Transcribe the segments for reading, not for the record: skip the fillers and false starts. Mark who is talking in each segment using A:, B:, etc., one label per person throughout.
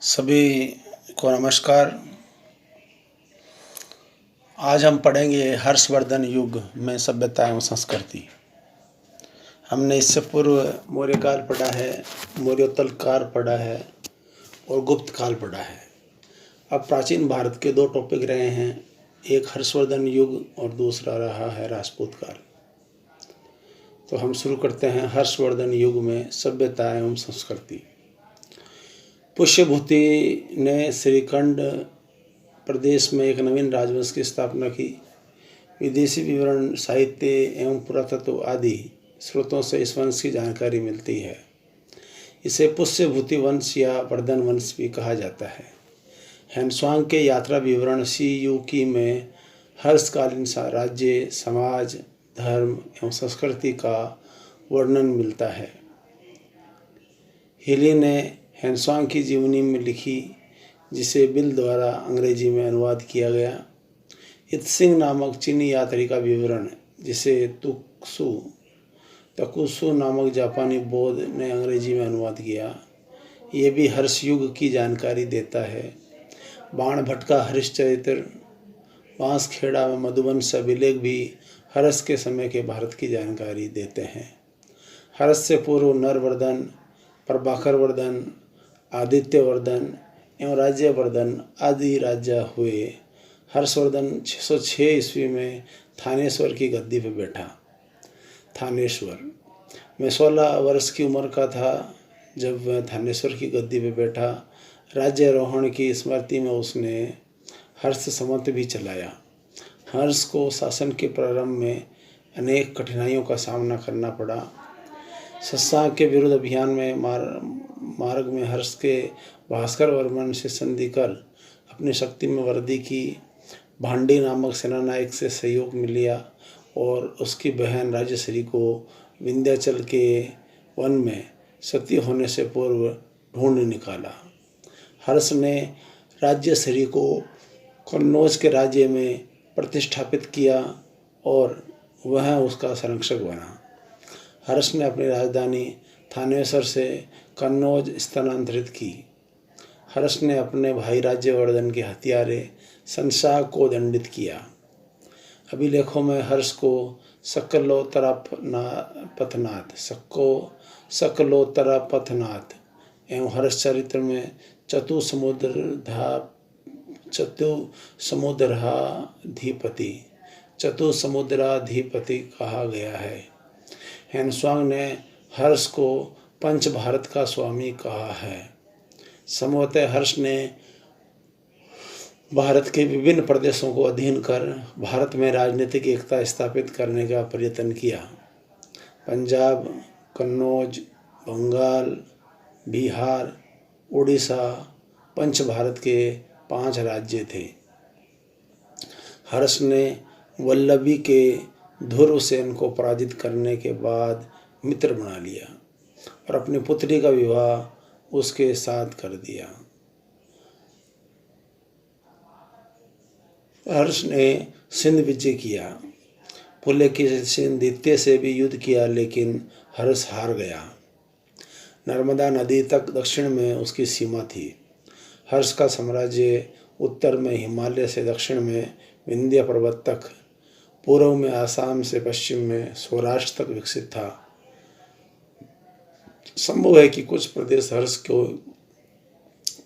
A: सभी को नमस्कार। आज हम पढ़ेंगे हर्षवर्धन युग में सभ्यता एवं संस्कृति। हमने इससे पूर्व मौर्य काल पढ़ा है, मौर्योत्तर काल पढ़ा है और गुप्त काल पढ़ा है। अब प्राचीन भारत के दो टॉपिक रहे हैं, एक हर्षवर्धन युग और दूसरा रहा है राजपूत काल। तो हम शुरू करते हैं हर्षवर्धन युग में सभ्यता एवं संस्कृति। पुष्यभूति ने श्रीखंड प्रदेश में एक नवीन राजवंश की स्थापना की। विदेशी विवरण, साहित्य एवं पुरातत्व आदि स्रोतों से इस वंश की जानकारी मिलती है। इसे पुष्यभूति वंश या वर्धन वंश भी कहा जाता है। ह्वेनसांग के यात्रा विवरण सी.यू.की में हर्षकालीन राज्य, समाज, धर्म एवं संस्कृति का वर्णन मिलता है। हिली ने ह्वेनसांग की जीवनी में लिखी, जिसे बिल द्वारा अंग्रेजी में अनुवाद किया गया। इत्सिंग नामक चीनी यात्री का विवरण, जिसे तकुसु नामक जापानी बौद्ध ने अंग्रेजी में अनुवाद किया, ये भी हर्ष युग की जानकारी देता है। बाण भट्ट का हरिश्चरित्र, बांसखेड़ा में मधुवंश अभिलेख भी हर्ष के समय के भारत की जानकारी देते हैं। हर्ष से पूर्व नरवर्धन, प्रभाकरवर्धन, आदित्यवर्धन एवं राज्यवर्धन आदि राजा हुए। हर्षवर्धन 606 ईस्वी में थानेश्वर की गद्दी पर बैठा। थानेश्वर में 16 वर्ष की उम्र का था जब वह थानेश्वर की गद्दी पर बैठा। राज्यारोहण की स्मृति में उसने हर्ष संवत भी चलाया। हर्ष को शासन के प्रारंभ में अनेक कठिनाइयों का सामना करना पड़ा। शशांक के विरुद्ध अभियान में मार्ग में हर्ष के भास्कर वर्मन से संधि कर अपनी शक्ति में वृद्धि की। भांडी नामक सेनानायक से सहयोग मिला और उसकी बहन राजश्री को विंध्याचल के वन में सती होने से पूर्व ढूंढ निकाला। हर्ष ने राजश्री को कन्नौज के राज्य में प्रतिष्ठापित किया और वह उसका संरक्षक बना। हर्ष ने अपनी राजधानी थानेश्वर से कन्नौज स्थानांतरित की। हर्ष ने अपने भाई राज्यवर्धन के हत्यारे शंशाह को दंडित किया। अभिलेखों में हर्ष को सकलोतरापथनाथ एवं हर्ष चरित्र में चतुसमुद्राधिपति कहा गया है। ह्वेनसांग ने हर्ष को पंच भारत का स्वामी कहा है। संभवतः हर्ष ने भारत के विभिन्न प्रदेशों को अधीन कर भारत में राजनीतिक एकता स्थापित करने का प्रयत्न किया। पंजाब, कन्नौज, बंगाल, बिहार, उड़ीसा पंच भारत के 5 राज्य थे। हर्ष ने वल्लभी के धुर्वसेन को पराजित करने के बाद मित्र बना लिया और अपनी पुत्री का विवाह उसके साथ कर दिया। हर्ष ने सिंध विजय किया। पुलकेशिन से भी युद्ध किया, लेकिन हर्ष हार गया। नर्मदा नदी तक दक्षिण में उसकी सीमा थी। हर्ष का साम्राज्य उत्तर में हिमालय से दक्षिण में विंध्य पर्वत तक, पूर्व में आसाम से पश्चिम में सौराष्ट्र तक विकसित था। संभव है कि कुछ प्रदेश हर्ष को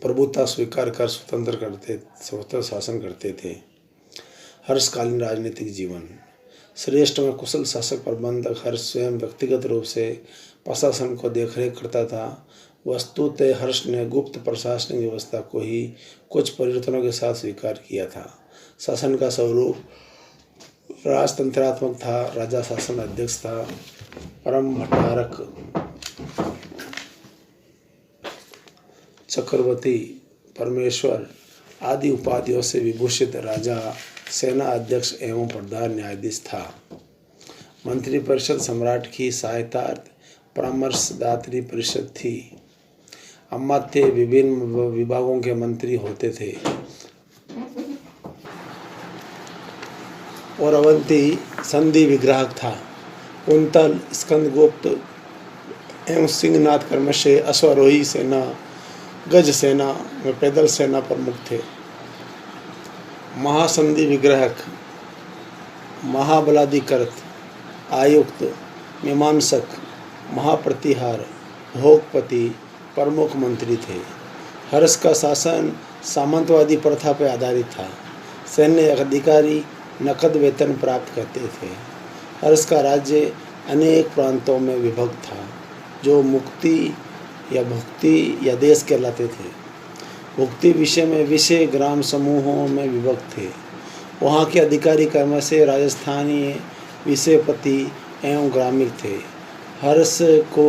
A: प्रभुता स्वीकार कर स्वतंत्र शासन करते थे। हर्षकालीन राजनीतिक जीवन। श्रेष्ठ में कुशल शासक प्रबंधक हर्ष स्वयं व्यक्तिगत रूप से प्रशासन को देखरेख करता था। वस्तुतः हर्ष ने गुप्त प्रशासनिक व्यवस्था को ही कुछ परिवर्तनों के साथ स्वीकार किया था। शासन का स्वरूप राजतंत्रात्मक था। राजा शासन अध्यक्ष था। परम भट्टारक, चक्रवर्ती, परमेश्वर आदि उपाधियों से विभूषित राजा सेना अध्यक्ष एवं प्रधान न्यायाधीश था। मंत्रिपरिषद सम्राट की सहायतार्थ परामर्शदात्री परिषद थी। अमात्य विभिन्न विभागों के मंत्री होते थे और अवंती संधि विग्राहक था। कुंतल, स्कंदगुप्त एवं सिंहनाथ क्रमशः अश्वारोही सेना गज सेना में पैदल सेना प्रमुख थे। महासंधि विग्रहक, महाबलाधिकृत, आयुक्त, मीमांसक, महाप्रतिहार, भोगपति प्रमुख मंत्री थे। हर्ष का शासन सामंतवादी प्रथा पर आधारित था। सैन्य अधिकारी नकद वेतन प्राप्त करते थे। हर्ष का राज्य अनेक प्रांतों में विभक्त था, जो मुक्ति या भुक्ति या देश कहलाते थे। भुक्ति विषय में विषय ग्राम समूहों में विभक्त थे। वहाँ के अधिकारी क्रम से राजस्थानीय, विषयपति एवं ग्रामीण थे। हर्ष को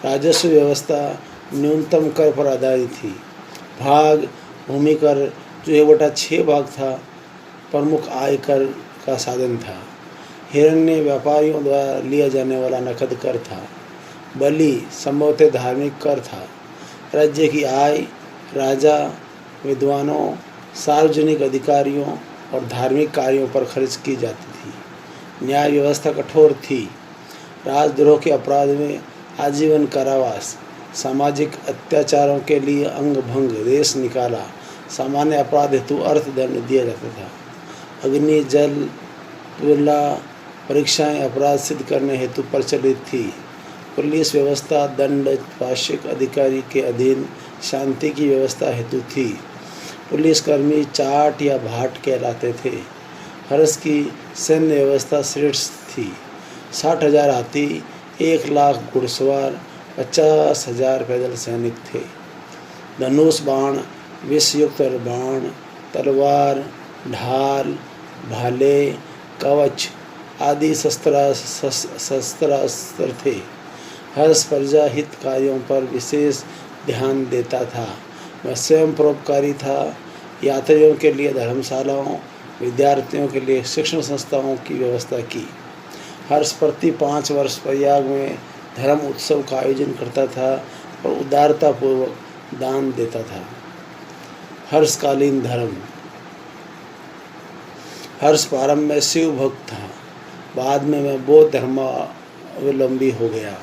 A: राजस्व व्यवस्था न्यूनतम कर पर आधारित थी। भाग भूमि कर जो 1/6 भाग था, प्रमुख आय कर का साधन था। हिरण्य व्यापारियों द्वारा लिया जाने वाला नकद कर था। बलि संभवतः धार्मिक कर था। राज्य की आय राजा, विद्वानों, सार्वजनिक अधिकारियों और धार्मिक कार्यों पर खर्च की जाती थी। न्याय व्यवस्था कठोर थी। राजद्रोह के अपराध में आजीवन कारावास, सामाजिक अत्याचारों के लिए अंग भंग, देश निकाला, सामान्य अपराध हेतु अर्थदंड दिया जाता था। अग्नि, जल, तुला परीक्षाएं अपराध सिद्ध करने हेतु प्रचलित थी। पुलिस व्यवस्था दंड पाशिक अधिकारी के अधीन शांति की व्यवस्था हेतु थी। पुलिसकर्मी चाट या भाट कहलाते थे। हर्ष की सैन्य व्यवस्था श्रेष्ठ थी। 60,000 हाथी, 1 लाख घुड़सवार, 50,000 पैदल सैनिक थे। धनुष बाण, विषयुक्त बाण, तलवार, ढाल, भाले, कवच आदि शस्त्रास्त्र थे। हर्ष प्रजा हित कार्यों पर विशेष ध्यान देता था। वह स्वयं परोपकारी था। यात्रियों के लिए धर्मशालाओं, विद्यार्थियों के लिए शिक्षण संस्थाओं की व्यवस्था की। हर्ष प्रति 5 वर्ष प्रयाग में धर्म उत्सव का आयोजन करता था और उदारतापूर्वक दान देता था। हर्षकालीन धर्म। हर्ष प्रारंभ में शिव भक्त था। बाद में वह बौद्ध धर्मावलंबी हो गया।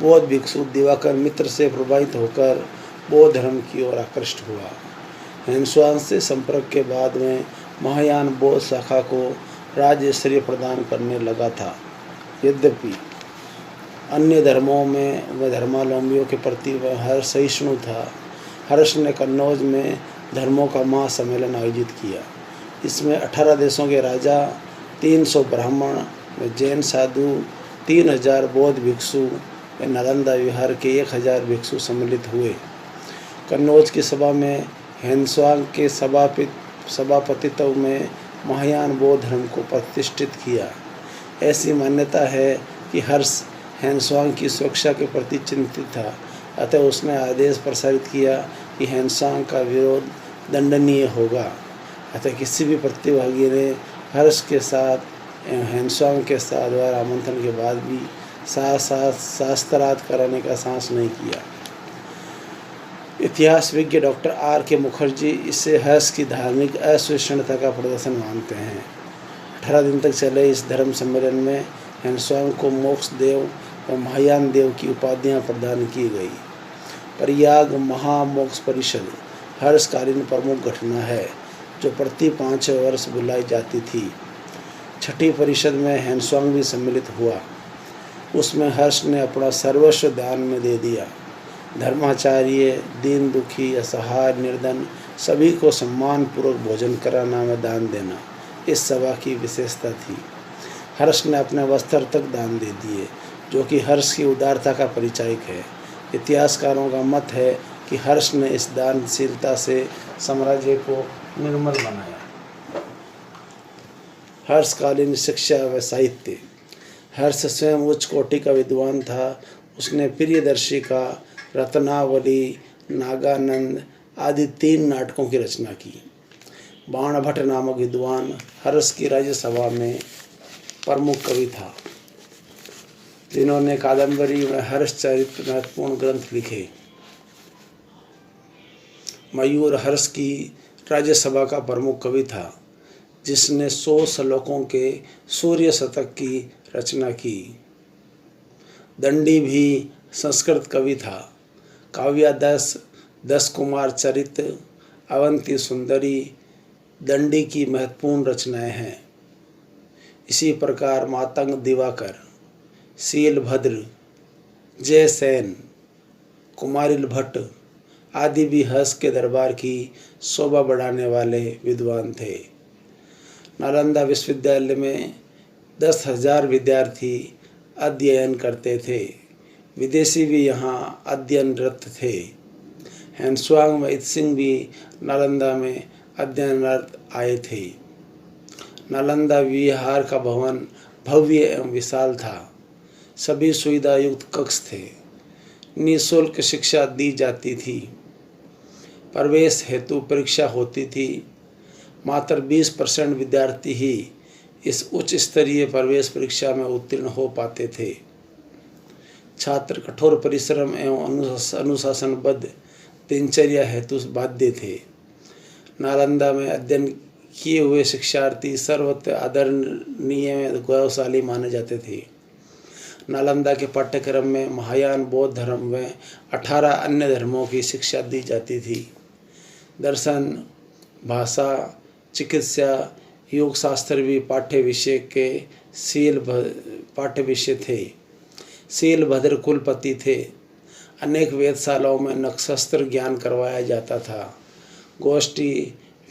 A: बौद्ध भिक्षु दिवाकर मित्र से प्रभावित होकर बौद्ध धर्म की ओर आकृष्ट हुआ। ह्वेन-त्सांग से संपर्क के बाद में महायान बौद्ध शाखा को राज्य श्रेय प्रदान करने लगा था। यद्यपि अन्य धर्मों में वह धर्मावलंबियों के प्रति वह हर्ष सहिष्णु था। हर्ष ने कन्नौज में धर्मों का महासम्मेलन आयोजित किया। इसमें 18 देशों के राजा, 300 ब्राह्मण व जैन साधु, 3000 बौद्ध भिक्षु व नालंदा विहार के 1000 भिक्षु सम्मिलित हुए। कन्नौज की सभा में ह्वेन-त्सांग के सभापतित्व में महायान बौद्ध धर्म को प्रतिष्ठित किया। ऐसी मान्यता है कि हर्ष ह्वेन-त्सांग की सुरक्षा के प्रति चिंतित था, अतः उसने आदेश प्रसारित किया कि ह्वेन-त्सांग का विरोध दंडनीय होगा। अतः किसी भी प्रतिभागी ने हर्ष के साथ ह्वेन-त्सांग के साथ द्वारा आमंत्रण के बाद भी शास्त्रार्थ कराने का साहस नहीं किया। इतिहासविज्ञ डॉक्टर R.K. मुखर्जी इसे हर्ष की धार्मिक असहिष्णुता का प्रदर्शन मानते हैं। 18 दिन तक चले इस धर्म सम्मेलन में ह्वेन-त्सांग को मोक्ष देव व महायान देव की उपाधियां प्रदान की गई। प्रयाग महामोक्ष परिषद हर्षकालीन प्रमुख घटना है, जो प्रति 5 वर्ष बुलाई जाती थी। छठी परिषद में ह्वेन-त्सांग भी सम्मिलित हुआ। उसमें हर्ष ने अपना सर्वस्व दान में दे दिया। धर्माचार्य, दीन दुखी, असहाय, निर्धन सभी को सम्मानपूर्वक भोजन कराना व दान देना इस सभा की विशेषता थी। हर्ष ने अपने वस्त्र तक दान दे दिए, जो कि हर्ष की उदारता का परिचायक है। इतिहासकारों का मत है कि हर्ष ने इस दानशीलता से साम्राज्य को निर्मल बनाया। हर्षकालीन शिक्षा व साहित्य। हर्ष स्वयं उच्च कोटि का विद्वान था। उसने प्रियदर्शिका, रत्नावली, नागानंद आदि 3 नाटकों की रचना की। बाणभट्ट नामक विद्वान हर्ष की राज्यसभा में प्रमुख कवि था, जिन्होंने कादम्बरी में हर्षचरित महत्वपूर्ण ग्रंथ लिखे। मयूर हर्ष की राज्यसभा का प्रमुख कवि था, जिसने 100 श्लोकों के सूर्य शतक की रचना की। दंडी भी संस्कृत कवि था। काव्यादर्श 10 कुमार चरित, अवंती सुंदरी, दंडी की महत्वपूर्ण रचनाएं हैं। इसी प्रकार मातंग दिवाकर, शीलभद्र, जयसेन, कुमारिल भट्ट आदि भी हर्ष के दरबार की शोभा बढ़ाने वाले विद्वान थे। नालंदा विश्वविद्यालय में 10,000 विद्यार्थी अध्ययन करते थे। विदेशी भी यहाँ अध्ययनरत थे। हैंसुआंग व इत्सिंग भी नालंदा में अध्ययनरत आए थे। नालंदा विहार का भवन भव्य एवं विशाल था। सभी सुविधा युक्त कक्ष थे। निःशुल्क शिक्षा दी जाती थी। प्रवेश हेतु परीक्षा होती थी। मात्र 20% विद्यार्थी ही इस उच्च स्तरीय प्रवेश परीक्षा में उत्तीर्ण हो पाते थे। छात्र कठोर परिश्रम एवं अनुशासनबद्ध दिनचर्या हेतु बाध्य थे। नालंदा में अध्ययन किए हुए शिक्षार्थी सर्वत्र आदरणीय गौरवशाली माने जाते थे। नालंदा के पाठ्यक्रम में महायान बौद्ध धर्म व 18 अन्य धर्मों की शिक्षा दी जाती थी। दर्शन, भाषा, चिकित्सा, योग शास्त्र भी पाठ्य विषय के पाठ्य विषय थे। शीलभद्र कुलपति थे। अनेक वेधशालाओं में नक्षत्र ज्ञान करवाया जाता था। गोष्ठी,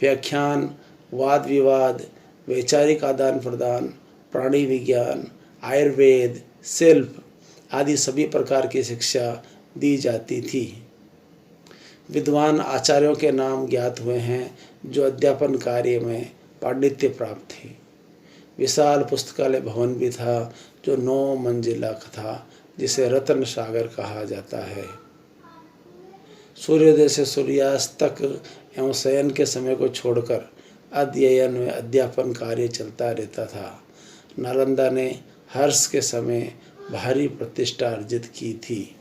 A: व्याख्यान, वाद विवाद, वैचारिक आदान प्रदान, प्राणी विज्ञान, आयुर्वेद, शिल्प आदि सभी प्रकार की शिक्षा दी जाती थी। विद्वान आचार्यों के नाम ज्ञात हुए हैं जो अध्यापन कार्य में पांडित्य प्राप्त थे। विशाल पुस्तकालय भवन भी था जो 9 मंजिला था, जिसे रत्न सागर कहा जाता है। सूर्योदय से सूर्यास्त तक एवं शयन के समय को छोड़कर अध्ययन व अध्यापन कार्य चलता रहता था। नालंदा ने हर्ष के समय भारी प्रतिष्ठा अर्जित की थी।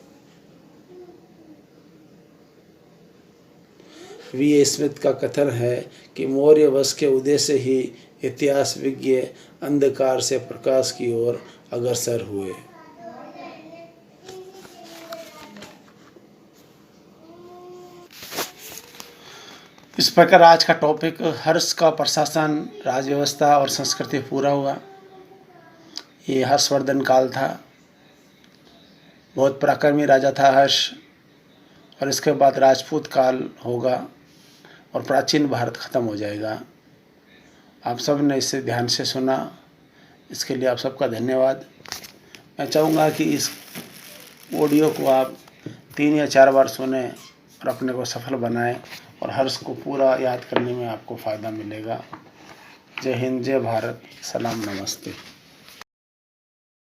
A: वी स्मिथ का कथन है कि मौर्य वंश के उदय से ही इतिहास विज्ञ अंधकार से प्रकाश की ओर अग्रसर हुए। इस प्रकार आज का टॉपिक हर्ष का प्रशासन, राजव्यवस्था और संस्कृति पूरा हुआ। ये हर्षवर्धन काल था। बहुत पराक्रमी राजा था हर्ष, और इसके बाद राजपूत काल होगा और प्राचीन भारत खत्म हो जाएगा। आप सब ने इसे ध्यान से सुना, इसके लिए आप सबका धन्यवाद। मैं चाहूँगा कि इस ऑडियो को आप 3 या 4 बार सुने और अपने को सफल बनाएं, और हर्ष को पूरा याद करने में आपको फ़ायदा मिलेगा। जय हिंद, जय भारत, सलाम, नमस्ते।